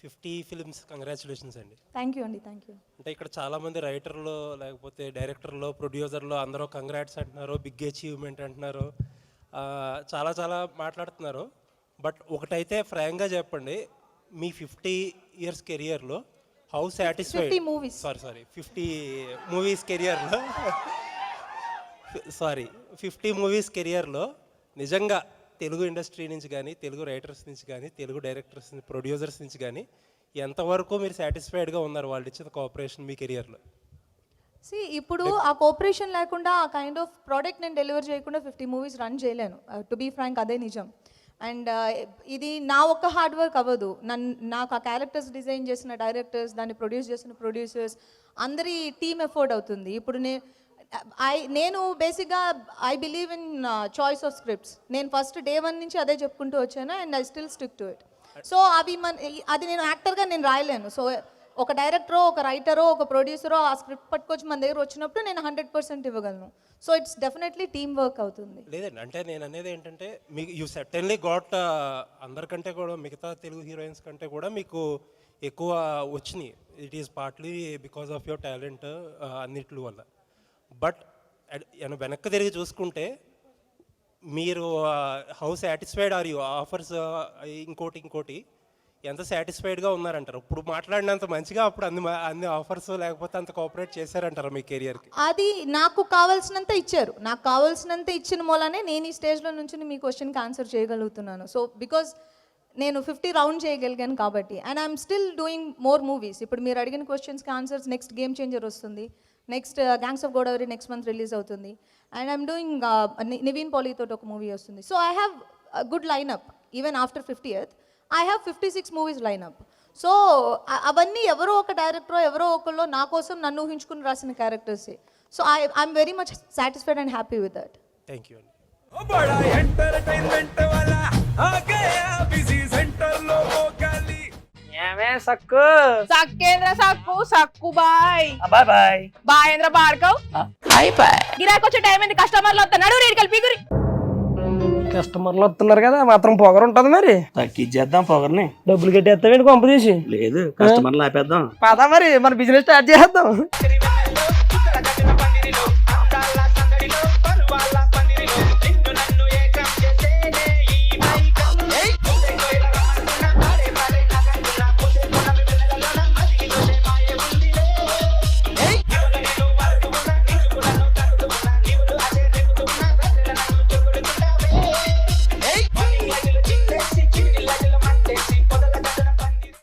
50 films congratulations అండి. Thank you అండి, thank you. అంటే ఇక్కడ చాలామంది రైటర్లు లేకపోతే డైరెక్టర్లు ప్రొడ్యూసర్లు అందరూ కంగ్రాట్స్ అంటున్నారు, బిగ్ అచీవ్మెంట్ అంటున్నారు, చాలా చాలా మాట్లాడుతున్నారు. బట్ ఒకటైతే ఫ్రాంక్గా చెప్పండి, మీ 50 ఇయర్స్ కెరియర్లో హౌ సాటిస్ఫైడ్ 50 మూవీస్ 50 మూవీస్ కెరియర్లో 50 మూవీస్ కెరియర్లో నిజంగా తెలుగు ఇండస్ట్రీ నుంచి కానీ, తెలుగు రైటర్స్ నుంచి కానీ, తెలుగు డైరెక్టర్స్ ప్రొడ్యూసర్స్ నుంచి కానీ ఎంతవరకు మీరు సాటిస్ఫైడ్గా ఉన్నారు వాళ్ళు ఇచ్చిన కోఆపరేషన్ మీ కెరియర్లో? ఇప్పుడు ఆ కోఆపరేషన్ లేకుండా ఆ కైండ్ ఆఫ్ ప్రోడక్ట్ నేను డెలివర్ చేయకుండా 50 మూవీస్ రన్ చేయలేను. టు బీ ఫ్రాంక్ అదే నిజం. అండ్ ఇది నా ఒక్క హార్డ్ వర్క్ అవ్వదు. నాకు ఆ క్యారెక్టర్స్ డిజైన్ చేసిన డైరెక్టర్స్, దాన్ని ప్రొడ్యూస్ చేసిన ప్రొడ్యూసర్స్ అందరి టీమ్ ఎఫర్ట్ అవుతుంది. ఇప్పుడు నేను బేసిక్గా I believe in choice of scripts. నేను ఫస్ట్ డే 1 నుంచి అదే చెప్పుకుంటూ వచ్చాను and I still stick to it. So అది నేను యాక్టర్గా నేను రాయలేను. సో ఒక డైరెక్టరో, ఒక రైటరో, ఒక ప్రొడ్యూసరో ఆ స్క్రిప్ట్ పట్టుకొచ్చి మన దగ్గర వచ్చినప్పుడు నేను 100% ఇవ్వగలను. So it's definitely team work అవుతుంది. లేదండి, అంటే నేను అనేది ఏంటంటే మీకు యూ సర్టెన్లీ గాట్ అందరికంటే కూడా మిగతా తెలుగు హీరోయిన్స్ కంటే కూడా మీకు ఎక్కువ వచ్చినాయి. It is partly because of your talent అన్నిటి వల్ల. బట్ వెనక్కి తిరిగి చూసుకుంటే మీరు how satisfied or you offers ఇంకోటి ఎంత సాటిస్ఫైడ్గా ఉన్నారంటారు? ఇప్పుడు మాట్లాడినంత మంచిగా అప్పుడు అన్ని ఆఫర్స్ లేకపోతే అంత కోఆపరేట్ చేశారంటారు మీ కెరియర్కి? అది నాకు కావాల్సినంత ఇచ్చారు. నాకు కావాల్సినంత ఇచ్చిన మూలనే నేను ఈ స్టేజ్లో నుంచి మీ క్వశ్చన్కి ఆన్సర్ చేయగలుగుతున్నాను. సో బికాజ్ నేను 50 రౌండ్ చేయగలిగాను కాబట్టి. And I'm still doing more movies. ఇప్పుడు మీరు అడిగిన క్వశ్చన్స్కి ఆన్సర్స్ నెక్స్ట్ గేమ్ చేంజర్ వస్తుంది, next gangs of Godavari next month release అవుతుంది, అండ్ ఐఎమ్ డూయింగ్ నివీన్ పాలీతో ఒక మూవీ వస్తుంది. So I have good lineup. Even after 50th I have 56 movies lineup. So అవన్నీ ఎవరో ఒక డైరెక్టరో ఎవరో ఒకళ్ళు నా కోసం నన్ను ఊహించుకుని రాసిన క్యారెక్టర్సే. So I'm very much satisfied and happy with that. Thank you అండి. సక్కు సక్కేంద్ర సక్కు సక్కు బాయ్ బాయ్ బాయ్ బాయేంద్ర భార్గవ్ బాయ్ బాయ్. గిరాకి వచ్చే టైం ఏంది? కస్టమర్లు వస్తున్నాడు, రేటు కలిపి గురి. కస్టమర్లు వస్తున్నారు కదా, మాత్రం పొగరు ఉంటది మరి. తగ్గించేద్దాం పొగర్ని. డబ్బులు కట్టేస్తావేంటి కొంప తీసి? లేదు, కస్టమర్లు ఆపేద్దాం. పదా మరి మన బిజినెస్ స్టార్ట్ చేద్దాం.